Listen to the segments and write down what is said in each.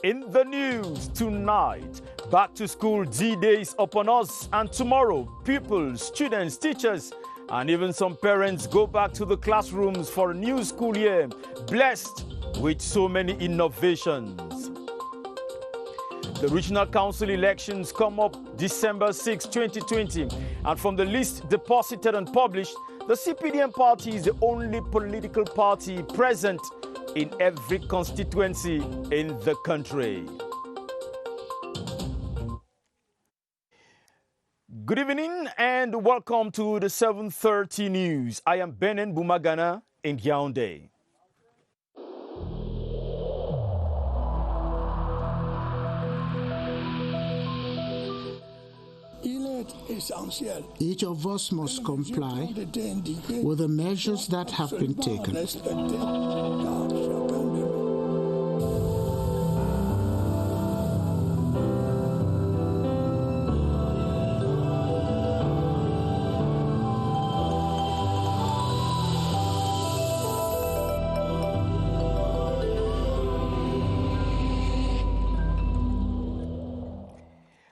In the news tonight, back to school D-Day is upon us, and tomorrow, pupils, students, teachers, and even some parents go back to the classrooms for a new school year, blessed with so many innovations. The regional council elections come up December 6, 2020, and from the list deposited and published, the CPDM party is the only political party present in every constituency in the country. Good evening and welcome to the 7:30 news. I am Benin Bumagana in Yaoundé. Each of us must comply with the measures that have been taken.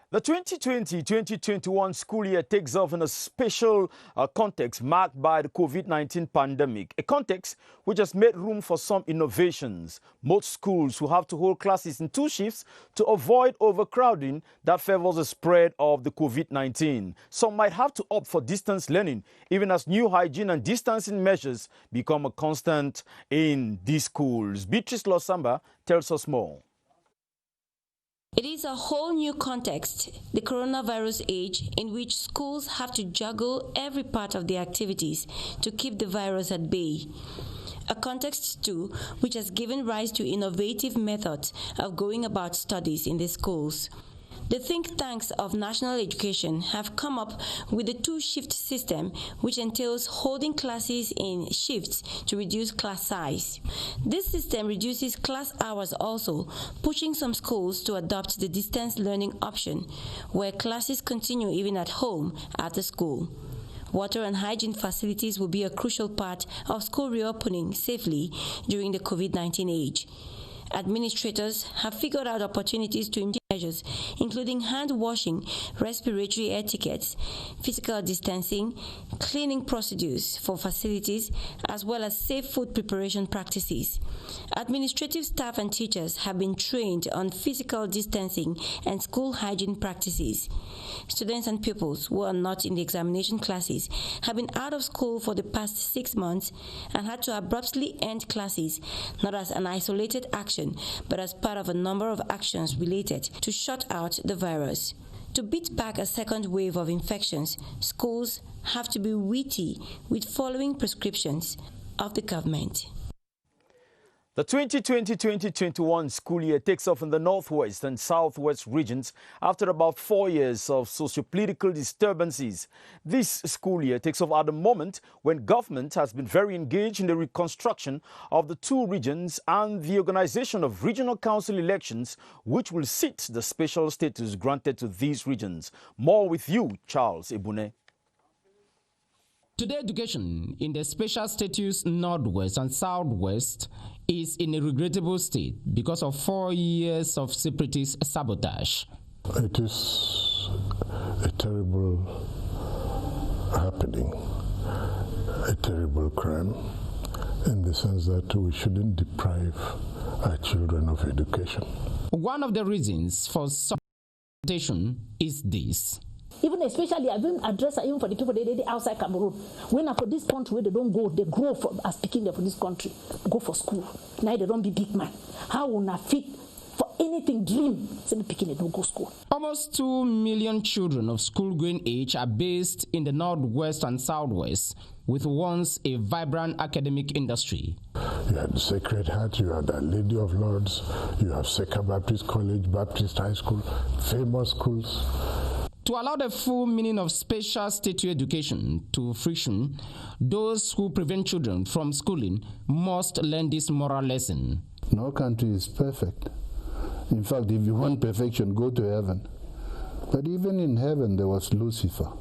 The 2020-2021 school year takes off in a special context marked by the COVID-19 pandemic, a context which has made room for some innovations. Most schools will have to hold classes in 2 shifts to avoid overcrowding that favors the spread of the COVID-19. Some might have to opt for distance learning, even as new hygiene and distancing measures become a constant in these schools. Beatrice Losamba tells us more. It is a whole new context, the coronavirus age, in which schools have to juggle every part of their activities to keep the virus at bay. A context, too, which has given rise to innovative methods of going about studies in the schools. The think tanks of national education have come up with a 2-shift system, which entails holding classes in shifts to reduce class size. This system reduces class hours also, pushing some schools to adopt the distance learning option, where classes continue even at home after school. Water and hygiene facilities will be a crucial part of school reopening safely during the COVID-19 age. Administrators have figured out opportunities to implement measures, including hand washing, respiratory etiquettes, physical distancing, cleaning procedures for facilities, as well as safe food preparation practices. Administrative staff and teachers have been trained on physical distancing and school hygiene practices. Students and pupils who are not in the examination classes have been out of school for the past 6 months and had to abruptly end classes, not as an isolated action, but as part of a number of actions related to shut out the virus. To beat back a second wave of infections, schools have to be witty with following prescriptions of the government. The 2020-2021 school year takes off in the northwest and southwest regions after about 4 years of socio-political disturbances. This school year takes off at a moment when government has been very engaged in the reconstruction of the 2 regions and the organization of regional council elections, which will seat the special status granted to these regions. More with you, Charles Ebune. Today, education in the special status Northwest and Southwest is in a regrettable state because of 4 years of separatist sabotage. It is a terrible happening, a terrible crime, in the sense that we shouldn't deprive our children of education. One of the reasons for sabotation is this. Even especially, I've been addressed even for the people they outside Cameroon. When for this country, they don't go, they grow as speaking for this country, go for school. Now they don't be big man. How will I fit for anything dream? Say picking they don't go school. Almost 2 million children of school-going age are based in the Northwest and Southwest, with once a vibrant academic industry. You had the Sacred Heart, you had Our Lady of Lords, you have Seka Baptist College, Baptist High School, famous schools. To allow the full meaning of special status education to fruition, those who prevent children from schooling must learn this moral lesson. No country is perfect. In fact, if you want perfection, go to heaven. But even in heaven, there was Lucifer.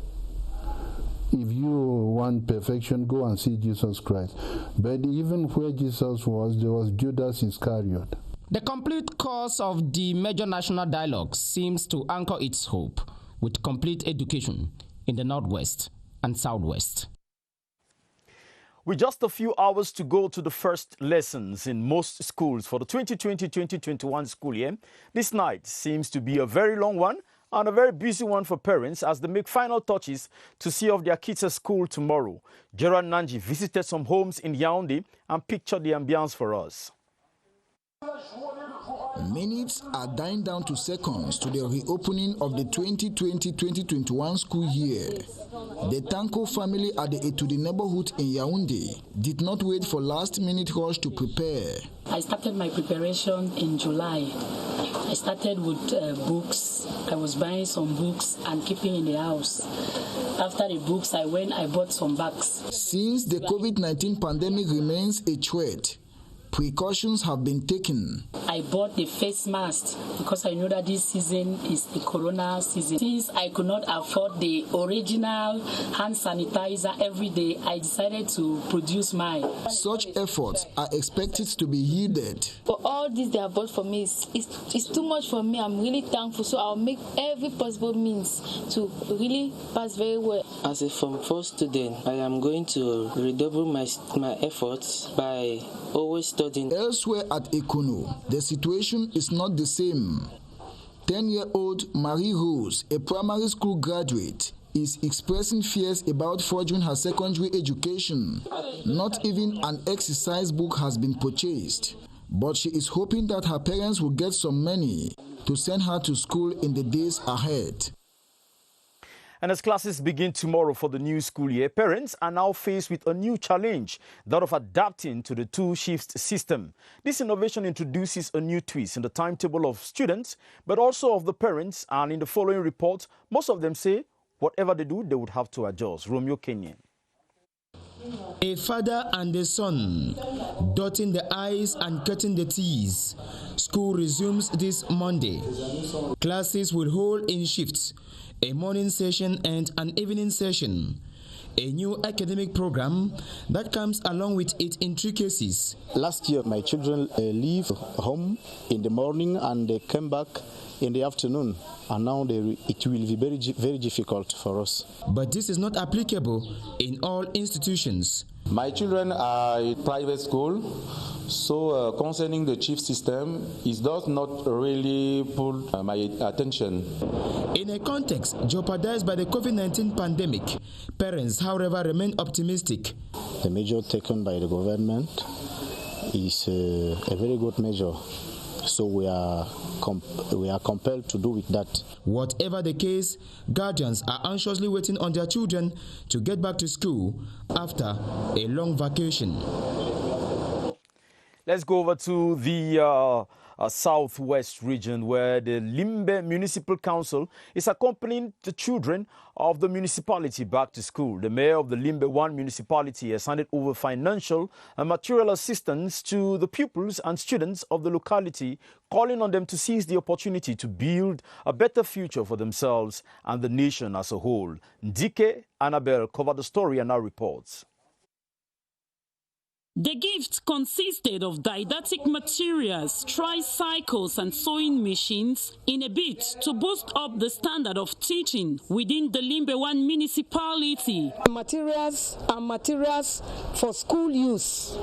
If you want perfection, go and see Jesus Christ. But even where Jesus was, there was Judas Iscariot. The complete course of the major national dialogue seems to anchor its hope with complete education in the Northwest and Southwest. With just a few hours to go to the first lessons in most schools for the 2020-2021 school year, this night seems to be a very long one and a very busy one for parents as they make final touches to see off their kids at school tomorrow. Gerard Nanji visited some homes in Yaoundé and pictured the ambience for us. Minutes are dying down to seconds to the reopening of the 2020-2021 school year. The Tanko family at the Etudi neighborhood in Yaoundé did not wait for last-minute rush to prepare. I started my preparation in July. I started with books. I was buying some books and keeping in the house. After the books, I bought some bags. Since the COVID-19 pandemic remains a threat, precautions have been taken. I bought the face mask because I know that this season is the corona season. Since I could not afford the original hand sanitizer every day, I decided to produce mine. Such efforts are expected to be yielded. For all this they have bought for me, it's too much for me. I'm really thankful, so I'll make every possible means to really pass very well. As a Form 4 student, I am going to redouble my efforts by always studying. Elsewhere at Ekono, the situation is not the same. 10-year-old Marie Rose, a primary school graduate, is expressing fears about forging her secondary education. Not even an exercise book has been purchased, but she is hoping that her parents will get some money to send her to school in the days ahead. And as classes begin tomorrow for the new school year, parents are now faced with a new challenge, that of adapting to the two-shift system. This innovation introduces a new twist in the timetable of students, but also of the parents. And in the following report, most of them say whatever they do, they would have to adjust. Romeo Kenyan. A father and a son, dotting the I's and cutting the T's. School resumes this Monday. Classes will hold in shifts, a morning session and an evening session. A new academic program that comes along with its intricacies. Last year, my children leave home in the morning and they came back in the afternoon, and now it will be very difficult for us. But this is not applicable in all institutions. My children are in private school, so concerning the chief system, it does not really pull my attention. In a context jeopardized by the COVID-19 pandemic, parents, however, remain optimistic. The measure taken by the government is a very good measure. So we are compelled to do with that. Whatever the case, guardians are anxiously waiting on their children to get back to school after a long vacation. Let's go over to the southwest region, where the Limbe Municipal Council is accompanying the children of the municipality back to school. The mayor of the Limbe 1 municipality has handed over financial and material assistance to the pupils and students of the locality, calling on them to seize the opportunity to build a better future for themselves and the nation as a whole. Ndike Annabelle covered the story and now reports. The gift consisted of didactic materials, tricycles and sewing machines in a bid to boost up the standard of teaching within the Limbe 1 municipality. Materials are materials for school use.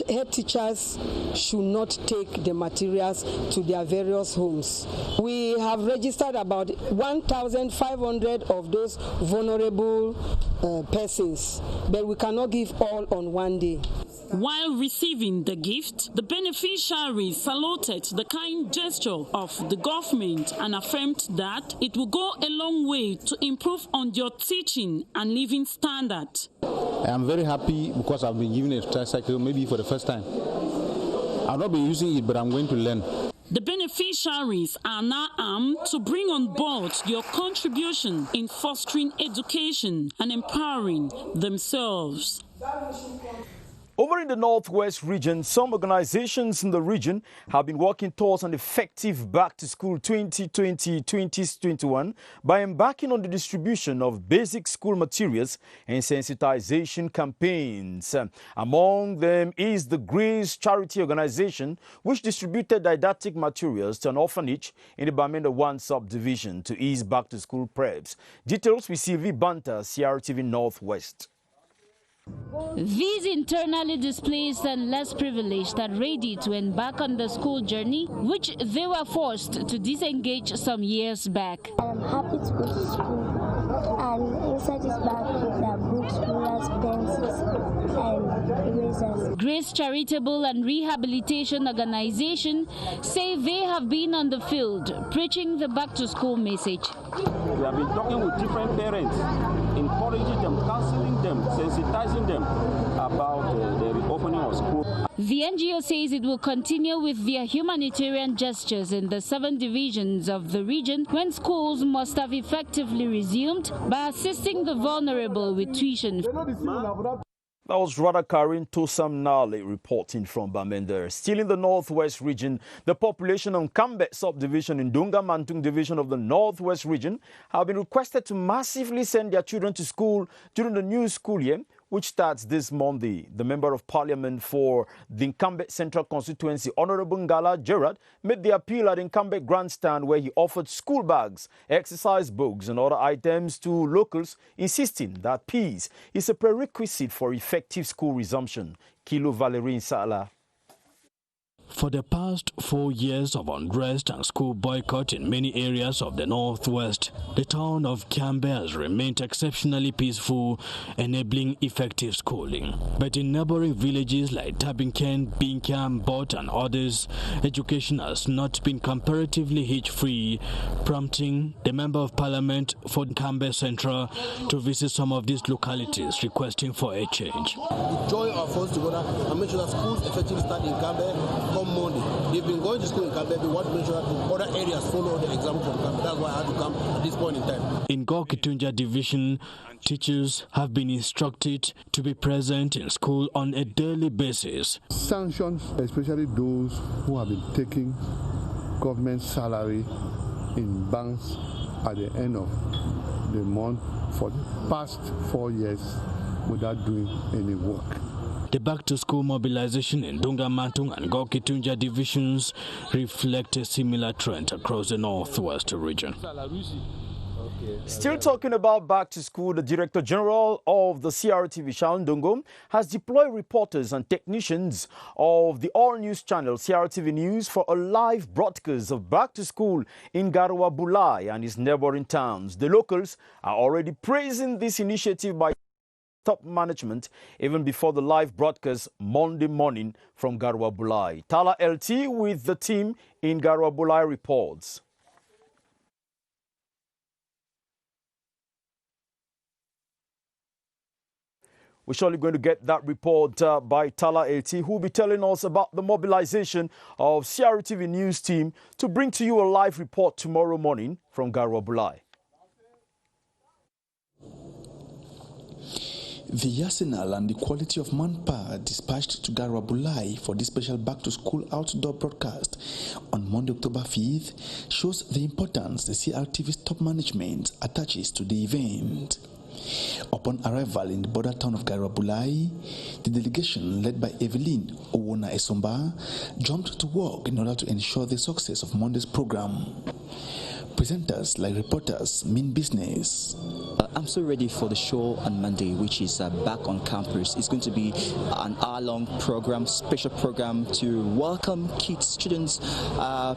Head teachers should not take the materials to their various homes. We have registered about 1,500 of those vulnerable persons, but we cannot give all on one day. While receiving the gift, the beneficiaries saluted the kind gesture of the government and affirmed that it will go a long way to improve on your teaching and living standard. I am very happy because I've been given a tricycle maybe for the first time. I've not been using it, but I'm going to learn. The beneficiaries are now armed to bring on board your contribution in fostering education and empowering themselves. Over in the Northwest region, some organizations in the region have been working towards an effective back-to-school 2020-2021 by embarking on the distribution of basic school materials and sensitization campaigns. Among them is the Grace Charity Organization, which distributed didactic materials to an orphanage in the Bamenda 1 subdivision to ease back-to-school preps. Details with Sylvie Banta, CRTV Northwest. These internally displaced and less privileged are ready to embark on the school journey, which they were forced to disengage some years back. I'm happy to go to school, and inside this bag there are books, rulers, pencils, and erasers. Grace Charitable and Rehabilitation Organization say they have been on the field preaching the back-to-school message. We have been talking with different parents, encouraging them, counseling them, sensitizing them about the reopening of school. The NGO says it will continue with their humanitarian gestures in the 7 divisions of the region when schools must have effectively resumed by assisting the vulnerable with tuition. That was Radha Karin Tosam Nale reporting from Bamenda. Still in the Northwest region, the population on Kambet subdivision in Dunga Mantung division of the Northwest region have been requested to massively send their children to school during the new school year, which starts this Monday. The Member of Parliament for the Nkambet Central Constituency, Honorable Ngala Gerard, made the appeal at Nkambet Grandstand where he offered school bags, exercise books and other items to locals, insisting that peace is a prerequisite for effective school resumption. Kilo Valerie Sala. For the past 4 years of unrest and school boycott in many areas of the Northwest, the town of Kiambe has remained exceptionally peaceful, enabling effective schooling. But in neighboring villages like Tabinken, Binkiam, Bot and others, education has not been comparatively hitch-free, prompting the Member of Parliament for Kiambe Central to visit some of these localities, requesting for a change. Join our forces together and make sure that schools effectively start in Kiambe. Monday. They've been going to school in Kambe. We want to make sure that other areas follow the example from Kambe. That's why I had to come at this point in time. In Gokitunja division, teachers have been instructed to be present in school on a daily basis. Sanctions, especially those who have been taking government salary in banks at the end of the month for the past 4 years without doing any work. The back-to-school mobilization in Dunga Mantung and Gokitunja divisions reflect a similar trend across the Northwest region. Still talking about back to school, the Director General of the CRTV, Shaun Dongom, has deployed reporters and technicians of the all-news channel CRTV News for a live broadcast of back to school in Garwa Bulai and its neighboring towns. The locals are already praising this initiative by top management even before the live broadcast Monday morning from Garwa Bulai. Tala LT with the team in Garwa Bulai reports. We're surely going to get that report by Tala LT, who will be telling us about the mobilization of CRTV News team to bring to you a live report tomorrow morning from Garwa Bulai. The arsenal and the quality of manpower dispatched to Garwa Bulai for this special back-to-school outdoor broadcast on Monday, October 5th shows the importance the CRTV's top management attaches to the event. Upon arrival in the border town of Garwa Bulai, the delegation led by Evelyn Owona Esomba jumped to work in order to ensure the success of Monday's program. Presenters like reporters mean business. I'm so ready for the show on Monday, which is back on campus. It's going to be an hour-long program, special program to welcome kids, students,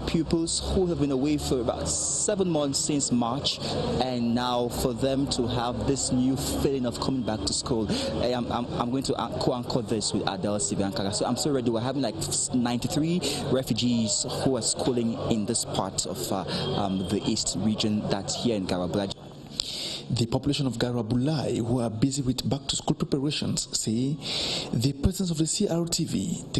pupils who have been away for about 7 months since March, and now for them to have this new feeling of coming back to school. I'm going to co-anchor this with Adele Sibiankara. So I'm so ready. We're having like 93 refugees who are schooling in this part of the East region that's here in Garwa Bulai. The population of Garwa Bulai, who are busy with back-to-school preparations, say the presence of the CRTV,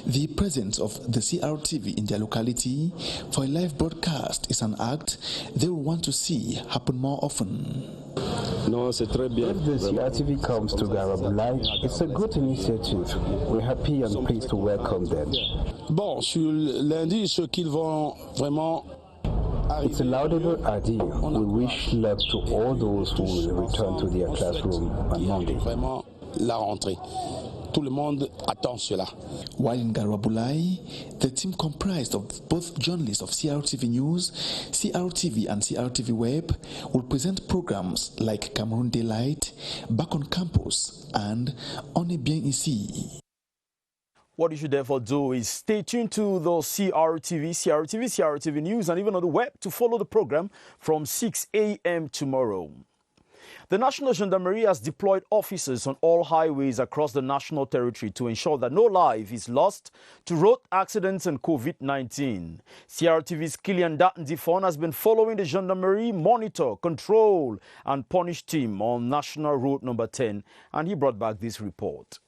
the presence of the CRTV in their locality for a live broadcast is an act they will want to see happen more often. Non, c'est très bien. If the CRTV comes to Garabulai, it's a good initiative. We're happy and pleased to welcome them. Bon, sur lundi, ceux qui vont vraiment arriver. It's a laudable idea. We wish luck to all those who will return to their classroom on Monday. Vraiment la rentrée. Tout le monde attend cela. While in Garabulai, the team comprised of both journalists of CRTV News, CRTV and CRTV Web will present programs like Cameroon Daylight, Back on Campus and On est bien ici. What you should therefore do is stay tuned to the CRTV News and even on the web to follow the program from 6 a.m. tomorrow. The National Gendarmerie has deployed officers on all highways across the national territory to ensure that no life is lost to road accidents and COVID-19. CRTV's Kilian Datndifon has been following the Gendarmerie monitor, control and punish team on National Road number 10, and he brought back this report.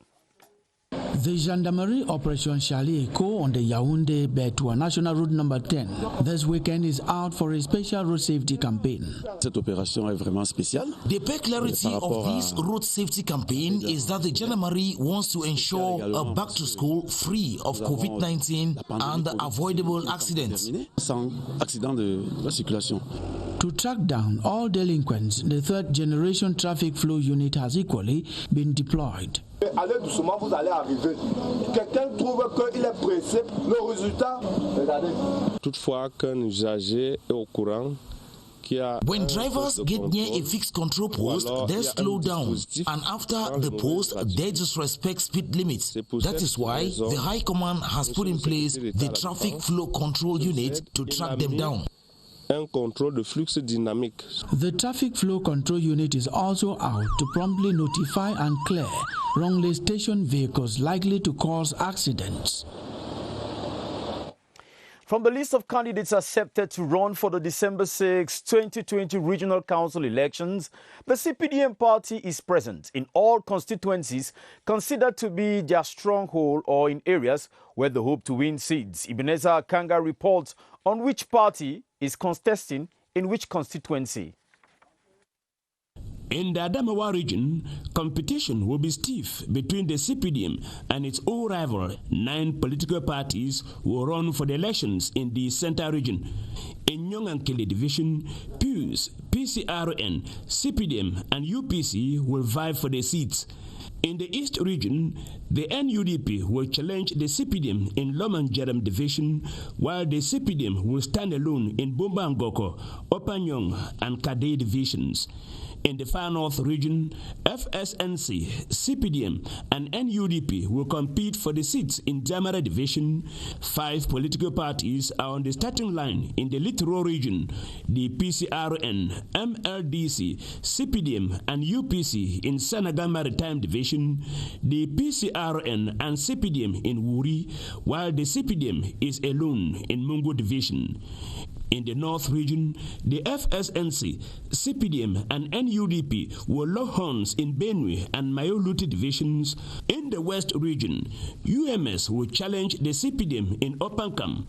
The Gendarmerie Operation Charlie Echo on the Yaoundé-Betua National Route number 10 this weekend is out for a special road safety campaign. Cette opération est vraiment spéciale. The peculiarity of this road safety campaign is that the Gendarmerie wants to ensure a back to school free of COVID-19 and avoidable accidents. Sans accident de la circulation. To track down all delinquents, the third generation traffic flow unit has equally been deployed. Allez doucement, vous allez arriver. Quelqu'un trouve qu'il est pressé, le résultat, regardez. Toutefois qu'un usager est au courant. When drivers get near a fixed control post, they slow down, and after the post, they disrespect speed limits. That is why the High Command has put in place the Traffic Flow Control Unit to track them down. Un contrôle de flux dynamique. The Traffic Flow Control Unit is also out to promptly notify and clear wrongly stationed vehicles likely to cause accidents. From the list of candidates accepted to run for the December 6, 2020 regional council elections, the CPDM party is present in all constituencies considered to be their stronghold or in areas where they hope to win seats. Ebenezer Kanga reports on which party is contesting in which constituency. In the Adamawa region, competition will be stiff between the CPDM and its old rival. 9 political parties will run for the elections in the Central region. In Nyongankele division, PUS, PCRN, CPDM and UPC will vie for the seats. In the East region, the NUDP will challenge the CPDM in Lomanjaram division, while the CPDM will stand alone in Bumbangoko, Opanyong and Kadei divisions. In the Far North region, FSNC, CPDM, and NUDP will compete for the seats in Jamara division. 5 political parties are on the starting line in the Littoral region. The PCRN, MLDC, CPDM, and UPC in Senegal Maritime division. The PCRN and CPDM in Wuri, while the CPDM is alone in Mungo division. In the North region, the FSNC, CPDM, and NUDP will lock horns in Benue and Mayoluti divisions. In the West region, UMS will challenge the CPDM in Opankam,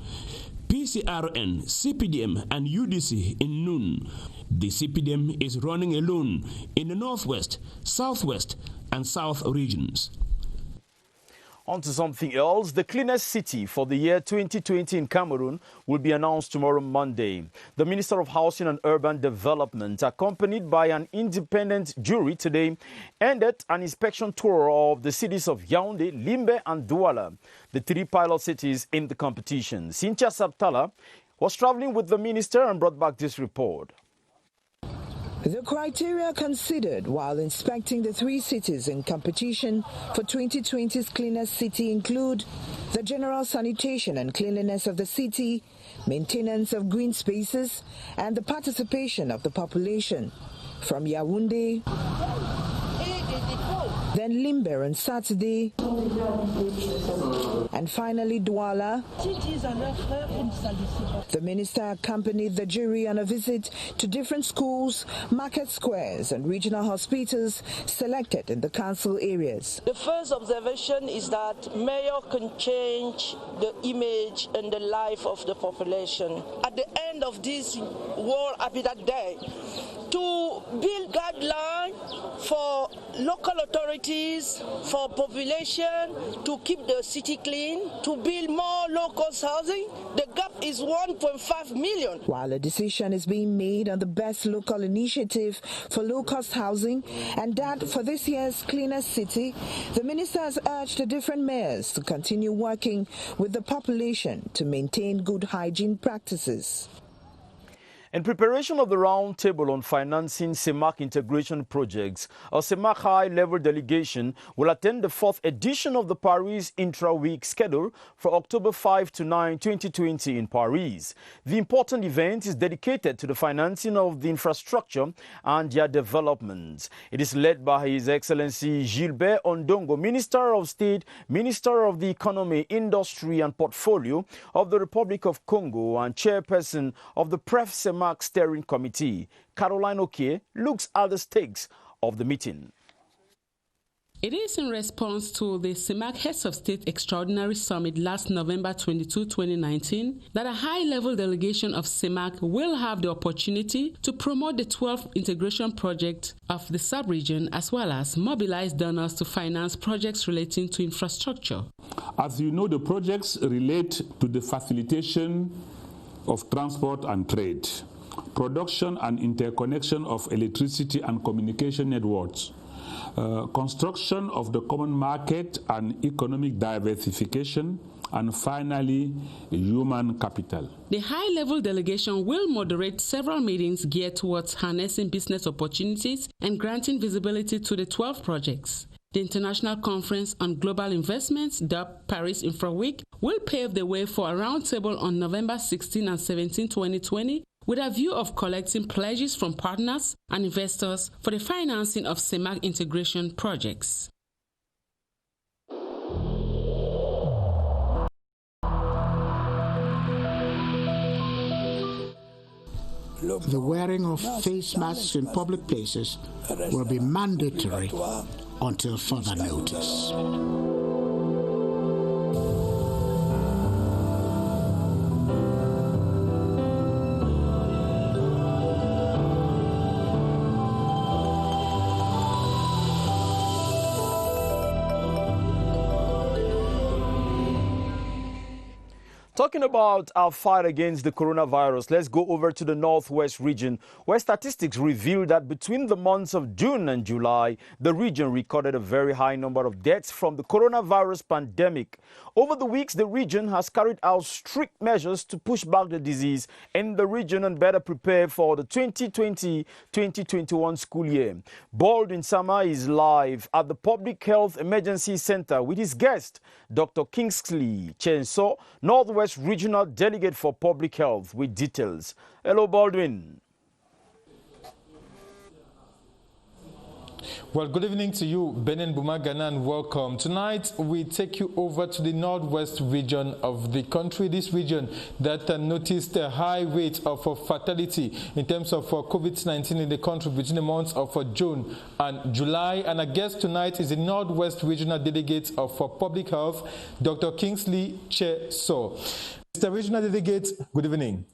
PCRN, CPDM, and UDC in Noon. The CPDM is running alone in the Northwest, Southwest, and South regions. On to something else. The cleanest city for the year 2020 in Cameroon will be announced tomorrow, Monday. The Minister of Housing and Urban Development, accompanied by an independent jury today, ended an inspection tour of the cities of Yaoundé, Limbe and Douala, the 3 pilot cities in the competition. Cynthia Sabtala was traveling with the minister and brought back this report. The criteria considered while inspecting the 3 cities in competition for 2020's cleanest city include the general sanitation and cleanliness of the city, maintenance of green spaces, and the participation of the population. From Yaoundé, then Limbe on Saturday, And finally, Douala. The minister accompanied the jury on a visit to different schools, market squares and regional hospitals selected in the council areas. The first observation is that mayor can change the image and the life of the population. At the end of this World Habitat Day, to build guidelines for local authorities, for population, to keep the city clean, to build more local housing. The gap is 1.5 million. While a decision is being made on the best local initiative for low-cost housing and that for this year's Cleaner City, the minister has urged the different mayors to continue working with the population to maintain good hygiene practices. In preparation of the roundtable on financing CEMAC integration projects, a CEMAC high-level delegation will attend the 4th edition of the Paris Intra-Week schedule for October 5 to 9, 2020 in Paris. The important event is dedicated to the financing of the infrastructure and their development. It is led by His Excellency Gilbert Ondongo, Minister of State, Minister of the Economy, Industry and Portfolio of the Republic of Congo and Chairperson of the CEMAC Steering Committee. Caroline Okie looks at the stakes of the meeting. It is in response to the CEMAC Heads of State Extraordinary Summit last November 22, 2019, that a high-level delegation of CEMAC will have the opportunity to promote the 12th integration project of the sub-region as well as mobilize donors to finance projects relating to infrastructure. As you know, the projects relate to the facilitation of transport and trade, production and interconnection of electricity and communication networks, construction of the common market and economic diversification, and finally, human capital. The high-level delegation will moderate several meetings geared towards harnessing business opportunities and granting visibility to the 12 projects. The International Conference on Global Investments, dubbed Paris Infra Week, will pave the way for a roundtable on November 16 and 17, 2020, with a view of collecting pledges from partners and investors for the financing of CEMAC integration projects. The wearing of face masks in public places will be mandatory until further notice. Talking about our fight against the coronavirus, let's go over to the Northwest region, where statistics reveal that between the months of June and July, the region recorded a very high number of deaths from the coronavirus pandemic. Over the weeks, the region has carried out strict measures to push back the disease in the region and better prepare for the 2020-2021 school year. Baldwin Sama is live at the Public Health Emergency Center with his guest, Dr. Kingsley Chenso, Northwest Regional Delegate for Public Health, with details. Hello, Baldwin. Well, good evening to you, Benin Bumagana, and welcome. Tonight, we take you over to the northwest region of the country, this region that noticed a high rate of fatality in terms of COVID-19 in the country between the months of June and July. And our guest tonight is the Northwest Regional Delegate of Public Health, Dr. Kingsley Chenso. Mr. Regional Delegate, good evening.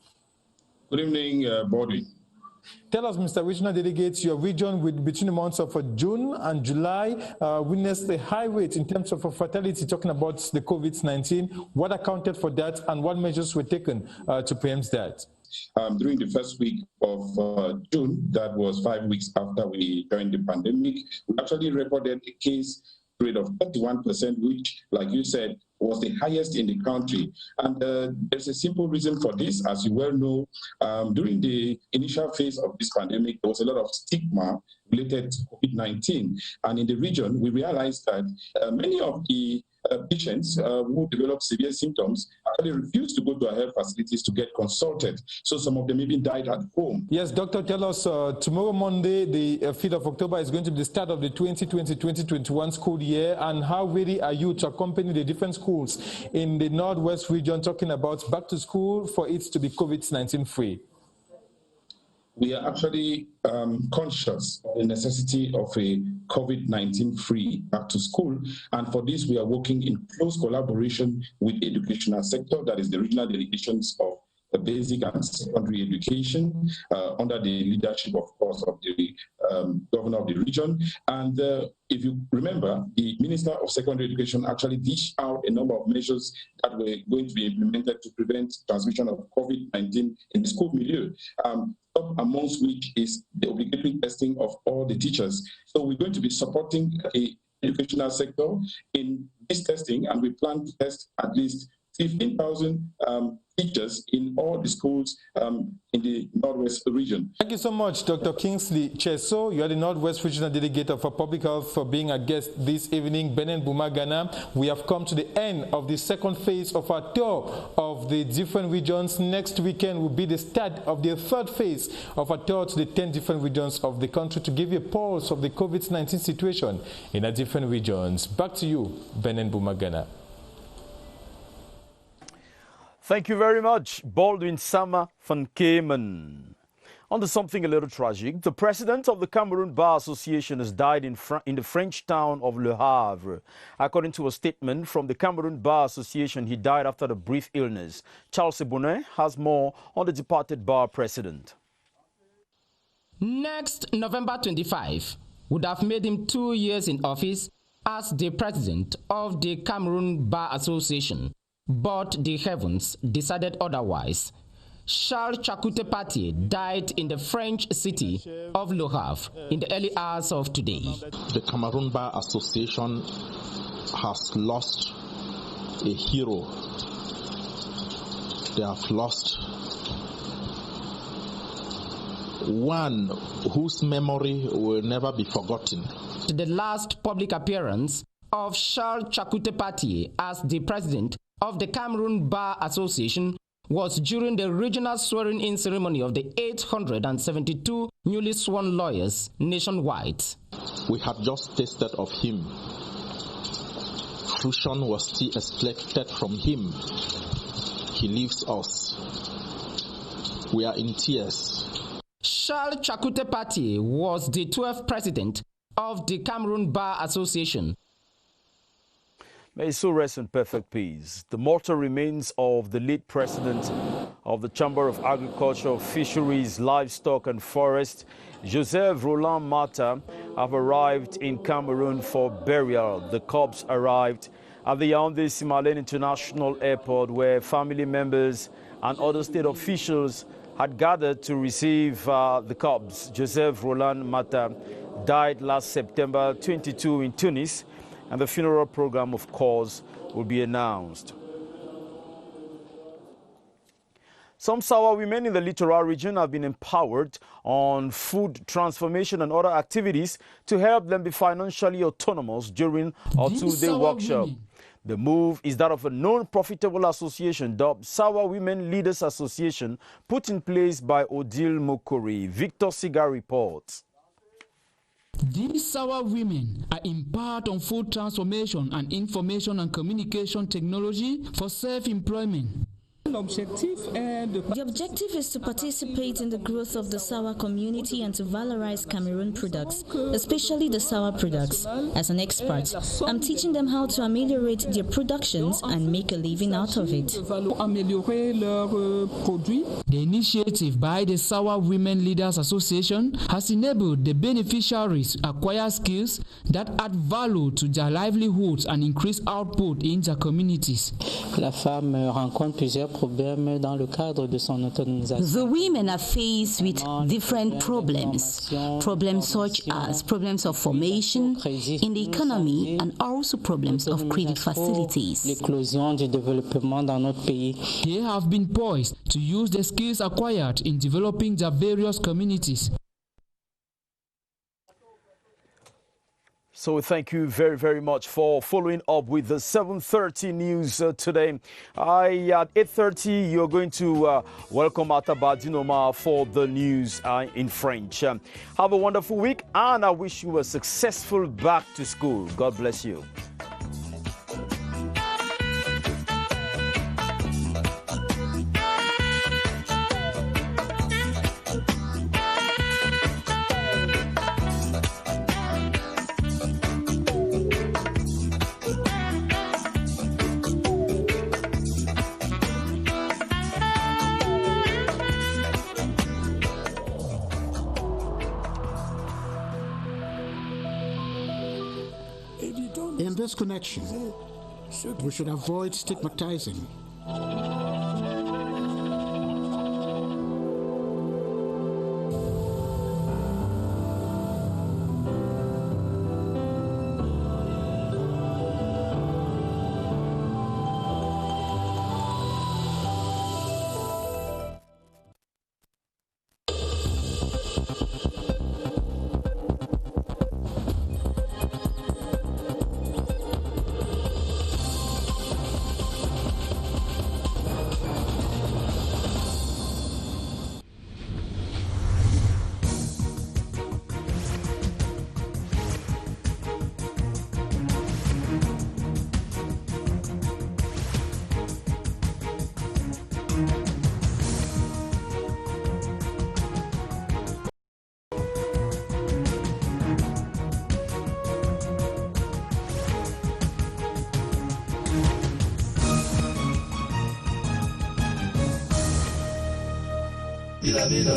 Good evening, Baldwin. Tell us, Mr. Regional Delegate, your region between the months of June and July witnessed a high rate in terms of fatality, talking about the COVID-19. What accounted for that and what measures were taken to preempt that? During the first week of June, that was 5 weeks after we joined the pandemic, we actually recorded a case rate of 31%, which, like you said, was the highest in the country. And there's a simple reason for this. As you well know, during the initial phase of this pandemic, there was a lot of stigma related to COVID-19. And in the region, we realized that many of the patients who develop severe symptoms actually refuse to go to our health facilities to get consulted. So some of them even died at home. Yes, doctor, tell us, tomorrow Monday, the 5th of October, is going to be the start of the 2020-2021 school year. And how ready are you to accompany the different schools in the Northwest region talking about back to school for it to be COVID-19 free? We are actually conscious of the necessity of a COVID-19 free back to school. And for this, we are working in close collaboration with the educational sector, that is the regional delegations of the basic and secondary education, under the leadership, of course, of the governor of the region. And if you remember, the Minister of Secondary Education actually dished out a number of measures that were going to be implemented to prevent transmission of COVID-19 in the school milieu, amongst which is the obligatory testing of all the teachers. So we're going to be supporting the educational sector in this testing, and we plan to test at least 15,000 teachers in all the schools in the Northwest region. Thank you so much, Dr. Kingsley Cheso. You are the Northwest Regional Delegate for Public Health, for being a guest this evening. Benin Bumagana, we have come to the end of the second phase of our tour of the different regions. Next weekend will be the start of the third phase of our tour to the 10 different regions of the country to give you a pulse of the COVID-19 situation in our different regions. Back to you, Benin Bumagana. Thank you very much, Baldwin Sama van Kemen. On to something a little tragic. The president of the Cameroon Bar Association has died in the French town of Le Havre. According to a statement from the Cameroon Bar Association, he died after a brief illness. Charles Ebounet has more on the departed bar president. Next November 25 would have made him 2 years in office as the president of the Cameroon Bar Association. But the heavens decided otherwise. Charles Chakute Paty died in the French city of Le Havre in the early hours of today. The Cameroon Bar Association has lost a hero. They have lost one whose memory will never be forgotten. The last public appearance of Charles Chakute Paty as the president of the Cameroon Bar Association was during the regional swearing-in ceremony of the 872 newly sworn lawyers nationwide. We had just tasted of him. Fruition was still expected from him. He leaves us. We are in tears. Charles Chakute Paty was the 12th president of the Cameroon Bar Association. May his soul rest in perfect peace. The mortal remains of the late president of the Chamber of Agriculture, Fisheries, Livestock and Forest, Joseph Roland Mata, have arrived in Cameroon for burial. The corpse arrived at the Yaoundé Simalène International Airport, where family members and other state officials had gathered to receive the corpse. Joseph Roland Mata died last September 22 in Tunis, and the funeral program, of course, will be announced. Some Sawa women in the littoral region have been empowered on food transformation and other activities to help them be financially autonomous during a two-day workshop. The move is that of a non-profitable association dubbed Sawa Women Leaders Association, put in place by Odile Mokori. Victor Siga reports. These Sawa women are empowered on food transformation and information and communication technology for self-employment. The objective is to participate in the growth of the Sawa community and to valorize Cameroon products, especially the Sawa products. As an expert, I'm teaching them how to ameliorate their productions and make a living out of it. The initiative by the Sawa Women Leaders Association has enabled the beneficiaries acquire skills that add value to their livelihoods and increase output in their communities. The women are faced with different problems such as problems of formation in the economy and also problems of credit facilities. They have been poised to use the skills acquired in developing their various communities. So thank you very, very much for following up with the 7:30 news today. At 8:30, you're going to welcome Ataba Dinoma for the news in French. Have a wonderful week, and I wish you a successful back to school. God bless you. In this connection, we should avoid stigmatizing.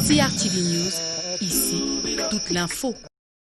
CRTV News, ici, toute l'info.